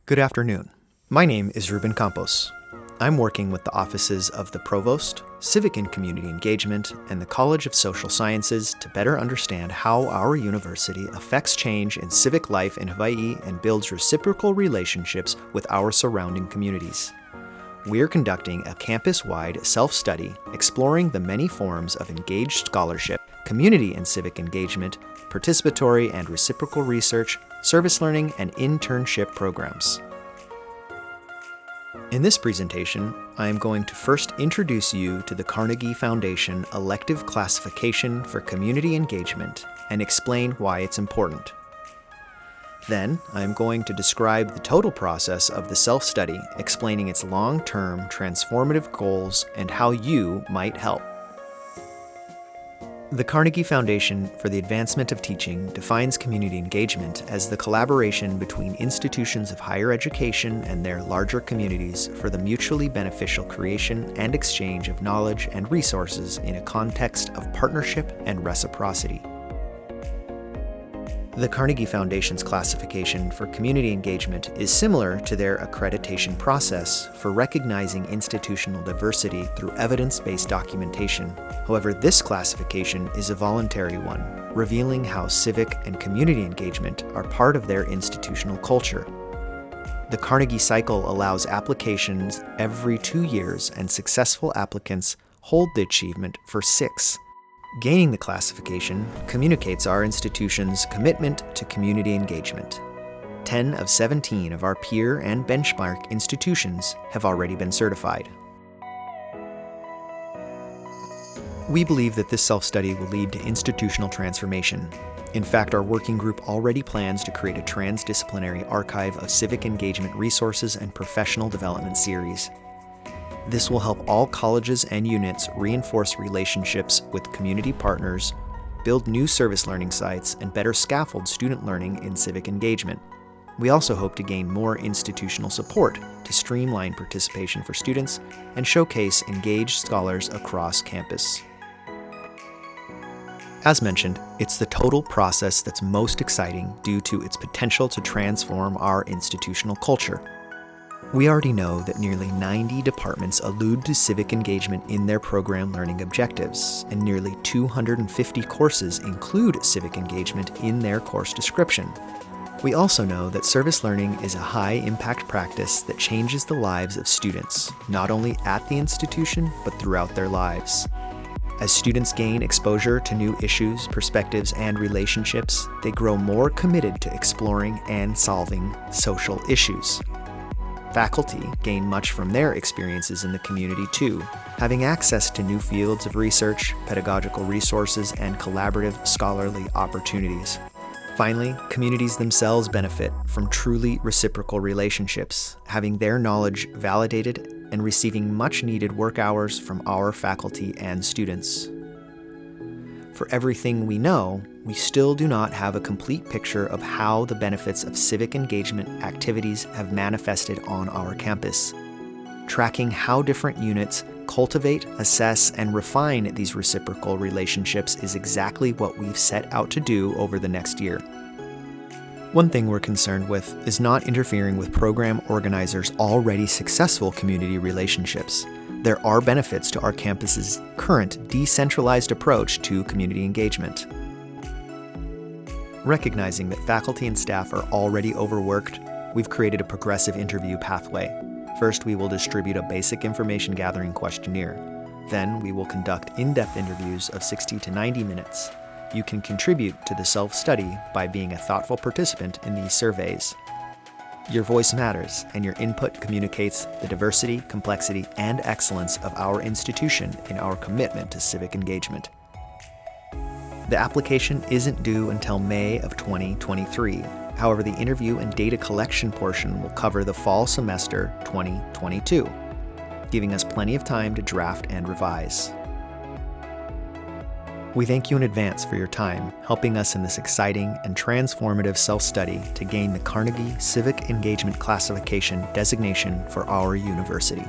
Good afternoon. My name is Ruben Campos. I'm working with the offices of the Provost, Civic and Community Engagement, and the College of Social Sciences to better understand how our university affects change in civic life in Hawaii and builds reciprocal relationships with our surrounding communities. We're conducting a campus-wide self-study exploring the many forms of engaged scholarship, community and civic engagement, participatory and reciprocal research, service learning, and internship programs. In this presentation, I am going to first introduce you to the Carnegie Foundation Elective Classification for Community Engagement and explain why it's important. Then, I am going to describe the total process of the self-study, explaining its long-term transformative goals and how you might help. The Carnegie Foundation for the Advancement of Teaching defines community engagement as the collaboration between institutions of higher education and their larger communities for the mutually beneficial creation and exchange of knowledge and resources in a context of partnership and reciprocity. The Carnegie Foundation's classification for community engagement is similar to their accreditation process for recognizing institutional diversity through evidence-based documentation. However, this classification is a voluntary one, revealing how civic and community engagement are part of their institutional culture. The Carnegie cycle allows applications every 2 years, and successful applicants hold the achievement for 6. Gaining the classification communicates our institution's commitment to community engagement. 10 of 17 of our peer and benchmark institutions have already been certified. We believe that this self-study will lead to institutional transformation. In fact, our working group already plans to create a transdisciplinary archive of civic engagement resources and professional development series. This will help all colleges and units reinforce relationships with community partners, build new service learning sites, and better scaffold student learning in civic engagement. We also hope to gain more institutional support to streamline participation for students and showcase engaged scholars across campus. As mentioned, it's the total process that's most exciting due to its potential to transform our institutional culture. We already know that nearly 90 departments allude to civic engagement in their program learning objectives, and nearly 250 courses include civic engagement in their course description. We also know that service learning is a high-impact practice that changes the lives of students, not only at the institution, but throughout their lives. As students gain exposure to new issues, perspectives, and relationships, they grow more committed to exploring and solving social issues. Faculty gain much from their experiences in the community too, having access to new fields of research, pedagogical resources, and collaborative scholarly opportunities. Finally, communities themselves benefit from truly reciprocal relationships, having their knowledge validated and receiving much-needed work hours from our faculty and students. For everything we know, we still do not have a complete picture of how the benefits of civic engagement activities have manifested on our campus. Tracking how different units cultivate, assess, and refine these reciprocal relationships is exactly what we've set out to do over the next year. One thing we're concerned with is not interfering with program organizers' already successful community relationships. There are benefits to our campus's current decentralized approach to community engagement. Recognizing that faculty and staff are already overworked, we've created a progressive interview pathway. First, we will distribute a basic information gathering questionnaire. Then, we will conduct in-depth interviews of 60 to 90 minutes. You can contribute to the self-study by being a thoughtful participant in these surveys. Your voice matters, and your input communicates the diversity, complexity, and excellence of our institution in our commitment to civic engagement. The application isn't due until May of 2023. However, the interview and data collection portion will cover the fall semester 2022, giving us plenty of time to draft and revise. We thank you in advance for your time, helping us in this exciting and transformative self-study to gain the Carnegie Civic Engagement Classification designation for our university.